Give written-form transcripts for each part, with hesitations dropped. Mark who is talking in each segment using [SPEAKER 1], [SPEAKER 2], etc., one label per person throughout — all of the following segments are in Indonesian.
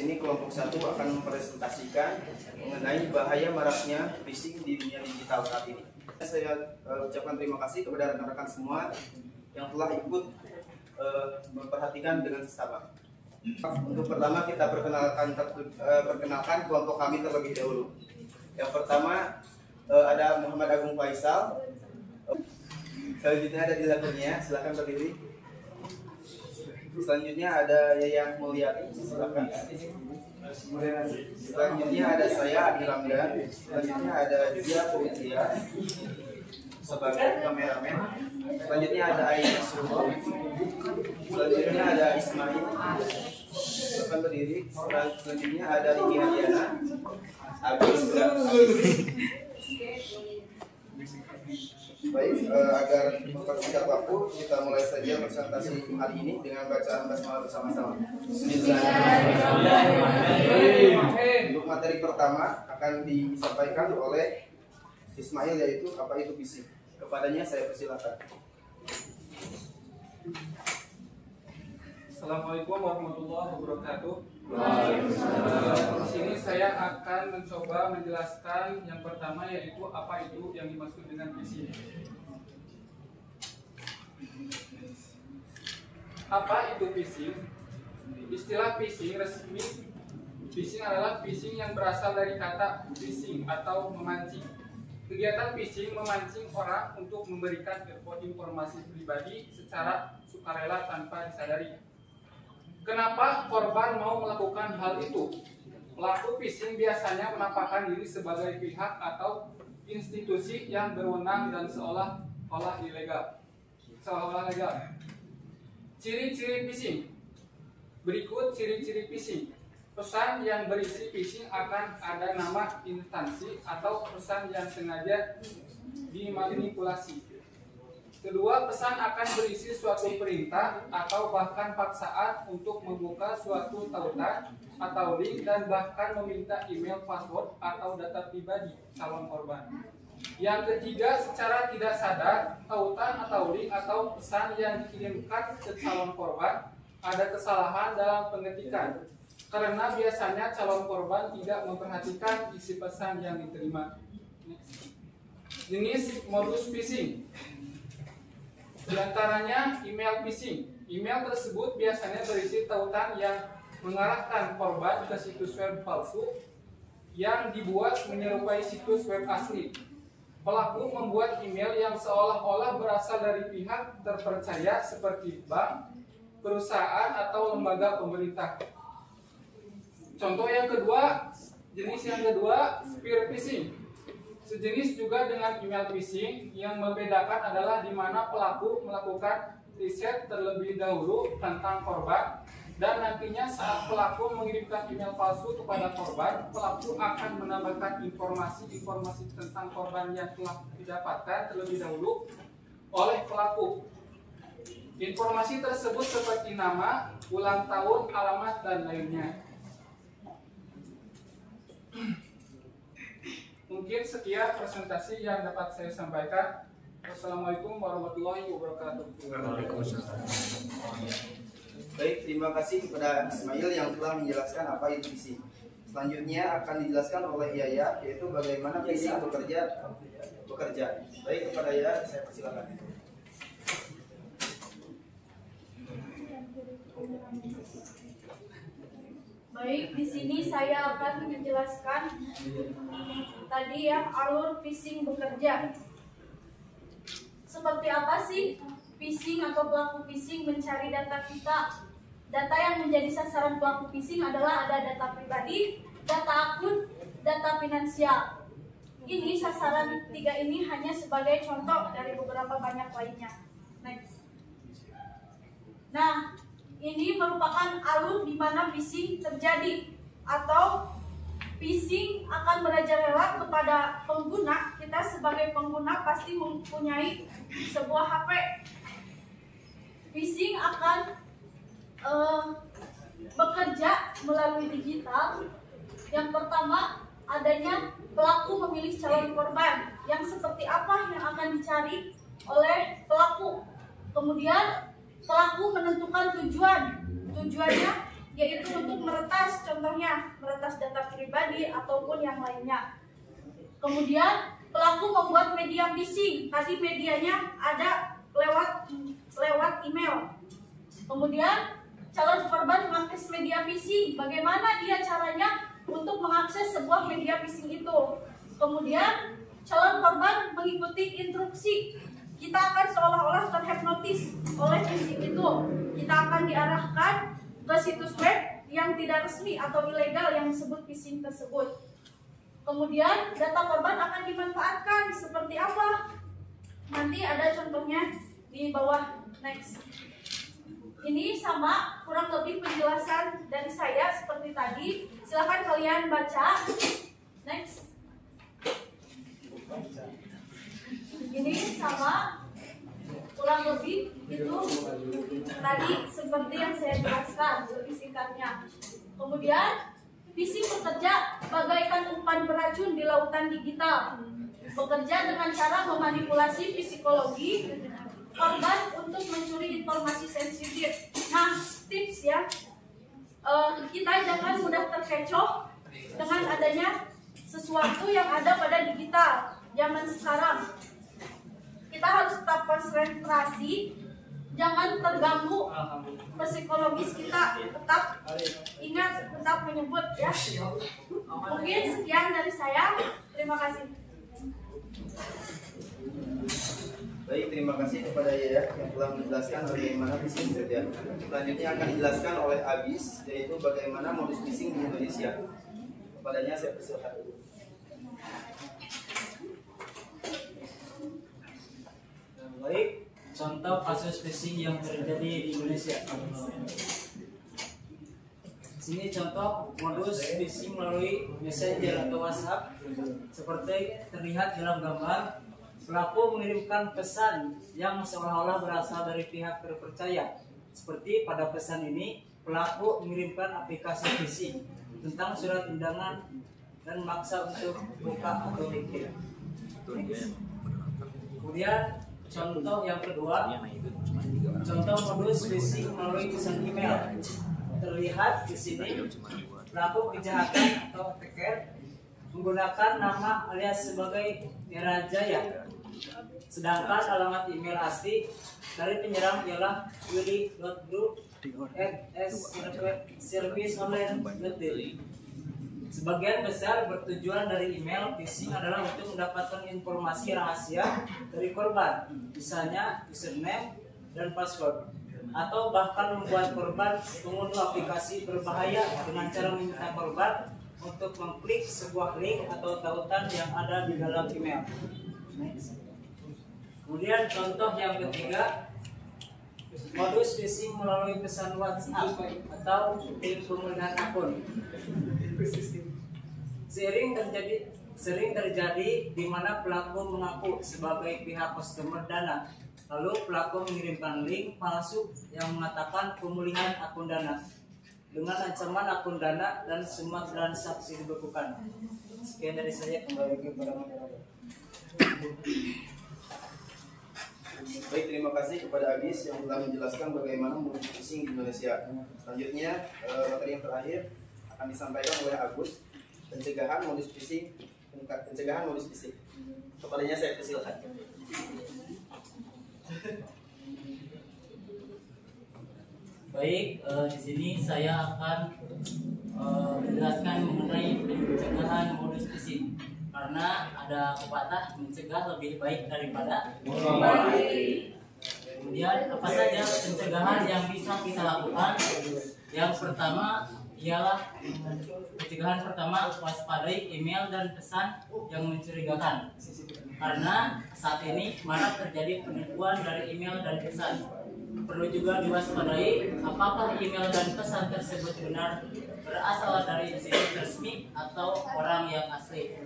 [SPEAKER 1] sini kelompok 1 akan mempresentasikan mengenai bahaya maraknya phishing di dunia digital saat ini. Saya ucapkan terima kasih kepada rekan-rekan semua yang telah ikut memperhatikan dengan seksama. Untuk pertama kita perkenalkan kelompok kami terlebih dahulu. Yang pertama ada Muhammad Agung Faisal. Selanjutnya ada Dilakunya, silakan berdiri. Selanjutnya ada Yayang Mulyani, silakan. Selanjutnya ada saya Adi Ramdan. Selanjutnya ada Zia Putria sebagai kameramen. Selanjutnya ada Aisyah Suruh. Selanjutnya ada Ismail. Silakan berdiri. Selanjutnya ada Riki Hadiana. Agus. Baik, agar tidak waktu, kita mulai saja presentasi hari ini dengan bacaan basmalah bersama-sama. Bismillahirrahmanirrahim. Untuk materi pertama akan disampaikan oleh Ismail, yaitu apa itu phishing. Kepadanya saya persilakan.
[SPEAKER 2] Assalamualaikum warahmatullahi wabarakatuh. Di sini saya akan mencoba menjelaskan yang pertama, yaitu apa itu yang dimaksud dengan phishing. Apa itu phishing? Istilah phishing resmi, phishing adalah phishing yang berasal dari kata phishing atau memancing. Kegiatan phishing memancing orang untuk memberikan informasi pribadi secara sukarela tanpa disadari. Kenapa korban mau melakukan hal itu? Pelaku phishing biasanya menampakkan diri sebagai pihak atau institusi yang berwenang dan seolah-olah legal. Ciri-ciri phishing. Berikut ciri-ciri phishing. Pesan yang berisi phishing akan ada nama instansi atau pesan yang sengaja dimanipulasi. Kedua, pesan akan berisi suatu perintah atau bahkan paksaan untuk membuka suatu tautan atau link dan bahkan meminta email, password, atau data pribadi calon korban. Yang ketiga, secara tidak sadar, tautan atau link atau pesan yang dikirimkan ke calon korban ada kesalahan dalam pengetikan, karena biasanya calon korban tidak memperhatikan isi pesan yang diterima. Jenis modus phishing. Di antaranya email phishing. Email tersebut biasanya berisi tautan yang mengarahkan korban ke situs web palsu yang dibuat menyerupai situs web asli. Pelaku membuat email yang seolah-olah berasal dari pihak terpercaya seperti bank, perusahaan, atau lembaga pemerintah. Contoh yang kedua, jenis yang kedua, spear phishing. Sejenis juga dengan email phishing, yang membedakan adalah di mana pelaku melakukan riset terlebih dahulu tentang korban, dan nantinya saat pelaku mengirimkan email palsu kepada korban, pelaku akan menambahkan informasi-informasi tentang korban yang telah didapatkan terlebih dahulu oleh pelaku. Informasi tersebut seperti nama, ulang tahun, alamat, dan lainnya. Mungkin sekian presentasi yang dapat saya sampaikan. Wassalamualaikum warahmatullahi wabarakatuh.
[SPEAKER 1] Baik, terima kasih kepada Ismail yang telah menjelaskan apa itu phishing. Selanjutnya akan dijelaskan oleh Yaya, yaitu bagaimana phishing bekerja. Baik, kepada Yaya saya persilakan.
[SPEAKER 3] Baik, di sini saya akan menjelaskan tadi ya, alur phishing bekerja. Seperti apa sih phishing atau pelaku phishing mencari data kita? Data yang menjadi sasaran pelaku phishing adalah ada data pribadi, data akun, data finansial. Ini sasaran tiga ini hanya sebagai contoh dari beberapa banyak lainnya. Next. Nah, ini merupakan alur di mana phishing terjadi, atau phishing akan merajalela kepada pengguna. Kita sebagai pengguna pasti mempunyai sebuah HP. Phishing akan bekerja melalui digital. Yang pertama, adanya pelaku memilih calon korban, yang seperti apa yang akan dicari oleh pelaku. Kemudian pelaku menentukan tujuannya yaitu untuk meretas, contohnya meretas data pribadi ataupun yang lainnya. Kemudian pelaku membuat media phishing, tadi medianya ada lewat email. Kemudian calon korban mengakses media phishing, bagaimana dia caranya untuk mengakses sebuah media phishing itu. Kemudian calon korban mengikuti instruksi. Kita akan seolah-olah terhipnotis oleh phishing itu. Kita akan diarahkan ke situs web yang tidak resmi atau ilegal yang disebut phishing tersebut. Kemudian data korban akan dimanfaatkan seperti apa? Nanti ada contohnya di bawah, next. Ini sama kurang lebih penjelasan dari saya seperti tadi. Silahkan kalian baca. Next. Ini sama kurang lebih itu tadi seperti yang saya jelaskan lebih singkatnya. Kemudian phishing bekerja bagaikan umpan beracun di lautan digital. Bekerja dengan cara memanipulasi psikologi korban untuk mencuri informasi sensitif. Nah, tips ya, kita jangan mudah terkecoh dengan adanya sesuatu yang ada pada digital zaman sekarang. Kita harus tetap konsentrasi, jangan terganggu psikologis kita, tetap ingat, tetap menyebut ya. Mungkin sekian dari saya, terima kasih.
[SPEAKER 1] Baik, terima kasih kepada Yaya yang telah menjelaskan bagaimana phishing ya. Selanjutnya akan dijelaskan oleh Abis, yaitu bagaimana modus phishing di Indonesia. Kepadanya saya persilakan.
[SPEAKER 4] Baik, contoh kasus phishing yang terjadi di Indonesia. Sini contoh modus phishing melalui messenger atau WhatsApp. Seperti terlihat dalam gambar, pelaku mengirimkan pesan yang seolah-olah berasal dari pihak terpercaya. Seperti pada pesan ini, pelaku mengirimkan aplikasi phishing tentang surat undangan dan maksa untuk buka atau link. Kemudian contoh yang kedua, contoh modus phishing melalui pesan email. Terlihat di sini pelaku kejahatan atau attacker menggunakan nama alias sebagai Era Jaya, sedangkan alamat email asli dari penyerang ialah willy.group@serviceonline.de. Sebagian besar bertujuan dari email phishing adalah untuk mendapatkan informasi rahasia dari korban, misalnya username dan password, atau bahkan membuat korban mengunduh aplikasi berbahaya dengan cara meminta korban untuk mengklik sebuah link atau tautan yang ada di dalam email. Kemudian contoh yang ketiga, modus phishing melalui pesan WhatsApp atau link pemulihan akun. Sering terjadi di mana pelaku mengaku sebagai pihak customer Dana, lalu pelaku mengirimkan link palsu yang mengatakan pemulihan akun Dana dengan ancaman akun Dana dan semua transaksi dibekukan. Sekian dari saya, kembali ke moderator.
[SPEAKER 1] Baik, terima kasih kepada Agis yang telah menjelaskan bagaimana modus phishing di Indonesia. Selanjutnya, materi yang terakhir akan disampaikan oleh Agus, pencegahan modus phishing. Kepadanya saya persilakan.
[SPEAKER 4] Baik, di sini saya akan menjelaskan mengenai pencegahan modus phishing. Karena ada pepatah mencegah lebih baik daripada mengobati. Kemudian apa saja pencegahan yang bisa kita lakukan? Yang pertama ialah pencegahan pertama, waspadai email dan pesan yang mencurigakan. Karena saat ini marak terjadi penipuan dari email dan pesan. Perlu juga diwaspadai apakah email dan pesan tersebut benar berasal dari situs resmi atau orang yang asli.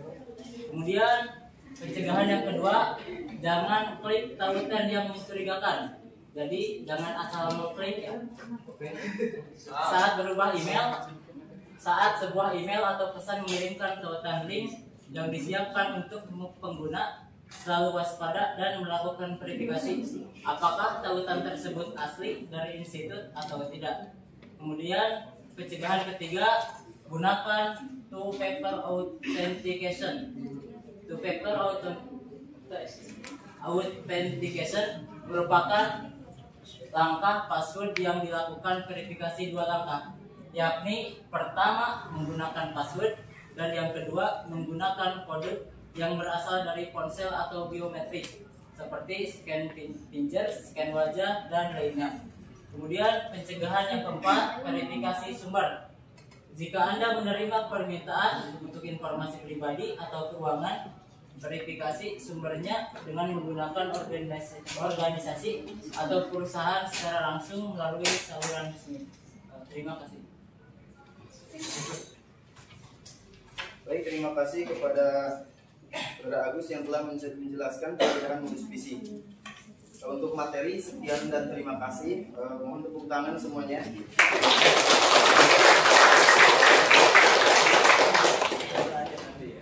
[SPEAKER 4] Kemudian pencegahan yang kedua, jangan klik tautan yang mencurigakan. Jadi jangan asal mengklik ya. Saat berubah email, saat sebuah email atau pesan mengirimkan tautan link yang disiapkan untuk pengguna, selalu waspada dan melakukan verifikasi apakah tautan tersebut asli dari institut atau tidak. Kemudian pencegahan ketiga, gunakan two-factor authentication. Two-factor authentication merupakan langkah password yang dilakukan verifikasi 2 langkah, yakni pertama menggunakan password dan yang kedua menggunakan kode yang berasal dari ponsel atau biometrik seperti scan finger, scan wajah, dan lainnya. Kemudian pencegahan yang keempat, verifikasi sumber. Jika Anda menerima permintaan untuk informasi pribadi atau keuangan, verifikasi sumbernya dengan menggunakan organisasi atau perusahaan secara langsung melalui saluran resmi. Terima kasih.
[SPEAKER 1] Baik, terima kasih kepada Saudara Agus yang telah menjelaskan perbedaan modus phishing. Untuk materi sekian dan terima kasih. Mohon tepuk tangan semuanya.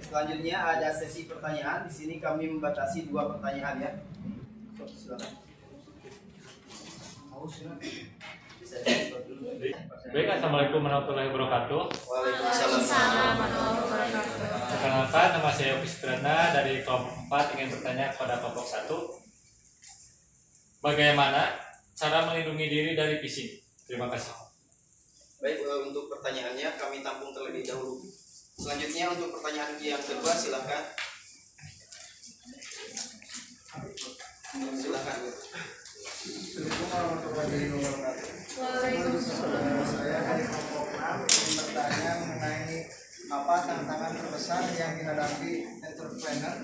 [SPEAKER 1] Selanjutnya ada sesi pertanyaan. Di sini kami membatasi 2 pertanyaan ya. Silakan.
[SPEAKER 5] Baik, assalamualaikum warahmatullahi wabarakatuh.
[SPEAKER 1] Waalaikumsalam.
[SPEAKER 5] Perkenalkan, nama saya Yopi Sutrana dari kelompok 4 ingin bertanya kepada kelompok 1. Bagaimana cara melindungi diri dari phishing? Terima kasih.
[SPEAKER 1] Baik, untuk pertanyaannya kami tampung terlebih dahulu. Selanjutnya untuk pertanyaan yang kedua silakan. Silakan.
[SPEAKER 6] Assalamualaikum warahmatullahi wabarakatuh. Saya dari kelompok 6 ingin bertanya mengenai apa tantangan terbesar yang dihadapi entrepreneur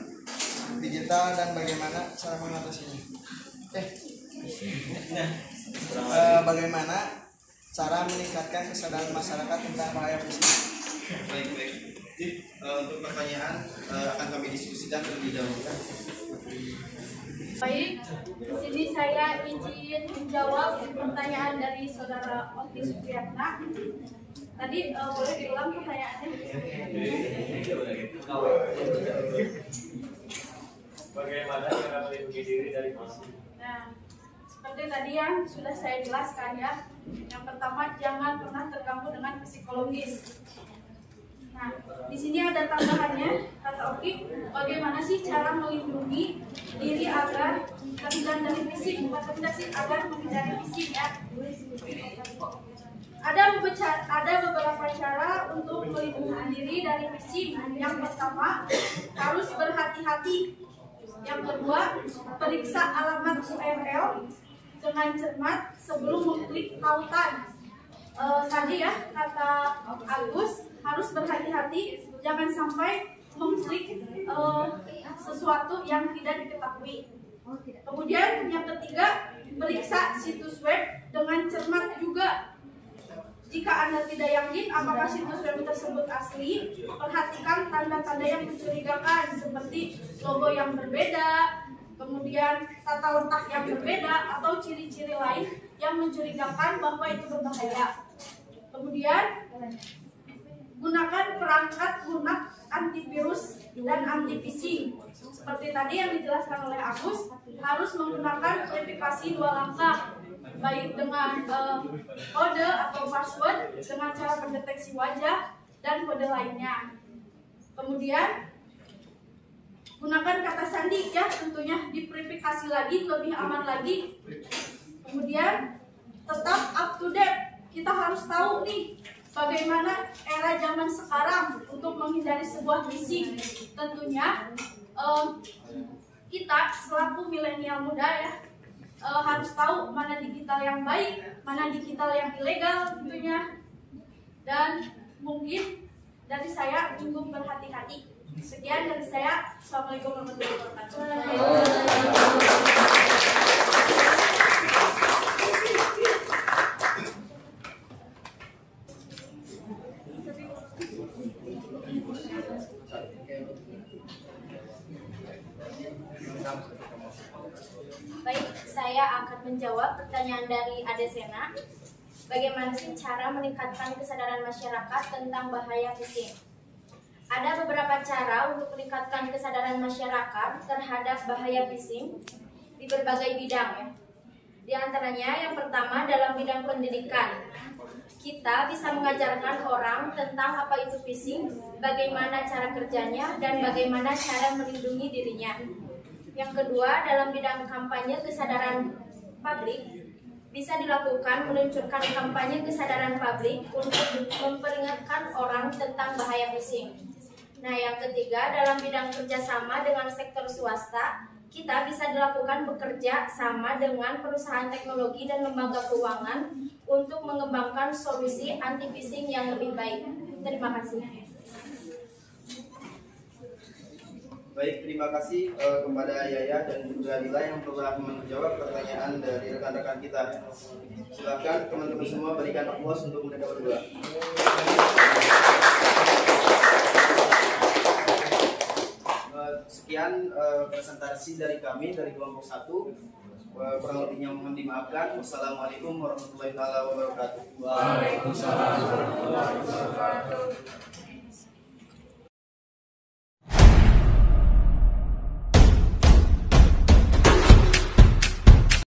[SPEAKER 6] digital dan bagaimana cara mengatasinya. Bagaimana cara meningkatkan kesadaran masyarakat tentang bahaya phishing?
[SPEAKER 1] Baik. Untuk pertanyaan akan kami diskusikan terlebih dahulu.
[SPEAKER 3] Baik, di sini saya izin menjawab pertanyaan dari Saudara Oti Supriyatna. Tadi boleh diulang pertanyaannya?
[SPEAKER 5] Bagaimana cara melindungi diri dari phishing?
[SPEAKER 3] Nah, seperti tadi yang sudah saya jelaskan ya. Yang pertama, jangan pernah terganggu dengan psikologis. Nah, di sini ada tambahannya, kata Oki, bagaimana sih cara melindungi diri agar terhindar dari phishing? Bukan tidak sih, agar menghindari phishing ya. Ada beberapa cara untuk melindungi diri dari phishing. Yang pertama, harus berhati-hati. Yang kedua, periksa alamat URL dengan cermat sebelum mengklik tautan. Tadi ya, kata Agus, harus berhati-hati, jangan sampai mengklik sesuatu yang tidak diketahui. Kemudian yang ketiga, periksa situs web dengan cermat juga. Jika Anda tidak yakin apakah situs web tersebut asli, perhatikan tanda-tanda yang mencurigakan seperti logo yang berbeda, kemudian tata letak yang berbeda, atau ciri-ciri lain yang mencurigakan bahwa itu berbahaya. Kemudian gunakan perangkat lunak antivirus dan anti phishing. Seperti tadi yang dijelaskan oleh Agus, harus menggunakan verifikasi 2 langkah, baik dengan kode atau password, dengan cara mendeteksi wajah dan kode lainnya. Kemudian gunakan kata sandi ya, tentunya diverifikasi lagi, lebih aman lagi. Kemudian tetap up to date. Kita harus tahu nih bagaimana era zaman sekarang untuk menghindari sebuah phishing. Tentunya kita selaku milenial muda ya harus tahu mana digital yang baik, mana digital yang ilegal tentunya. Dan mungkin dari saya cukup berhati-hati. Sekian dari saya. Assalamualaikum warahmatullahi wabarakatuh.
[SPEAKER 7] Baik, saya akan menjawab pertanyaan dari Adesena. Bagaimana sih cara meningkatkan kesadaran masyarakat tentang bahaya phishing? Ada beberapa cara untuk meningkatkan kesadaran masyarakat terhadap bahaya phishing di berbagai bidang ya. Di antaranya yang pertama dalam bidang pendidikan. kita bisa mengajarkan orang tentang apa itu phishing, bagaimana cara kerjanya, dan bagaimana cara melindungi dirinya. Yang kedua, dalam bidang kampanye kesadaran publik, bisa dilakukan meluncurkan kampanye kesadaran publik untuk memperingatkan orang tentang bahaya phishing. Nah, yang ketiga, dalam bidang kerjasama dengan sektor swasta, kita bisa dilakukan bekerja sama dengan perusahaan teknologi dan lembaga keuangan untuk mengembangkan solusi anti-phishing yang lebih baik. Terima kasih.
[SPEAKER 1] Baik, terima kasih kepada Yaya dan juga Lila yang telah menjawab pertanyaan dari rekan-rekan kita. Silakan teman-teman semua berikan aplaus untuk mereka berdua. Sekian presentasi dari kami dari kelompok 1. Kurang lebihnya mohon dimaafkan. Wassalamualaikum warahmatullahi wabarakatuh.
[SPEAKER 6] Waalaikumsalam warahmatullahi wabarakatuh.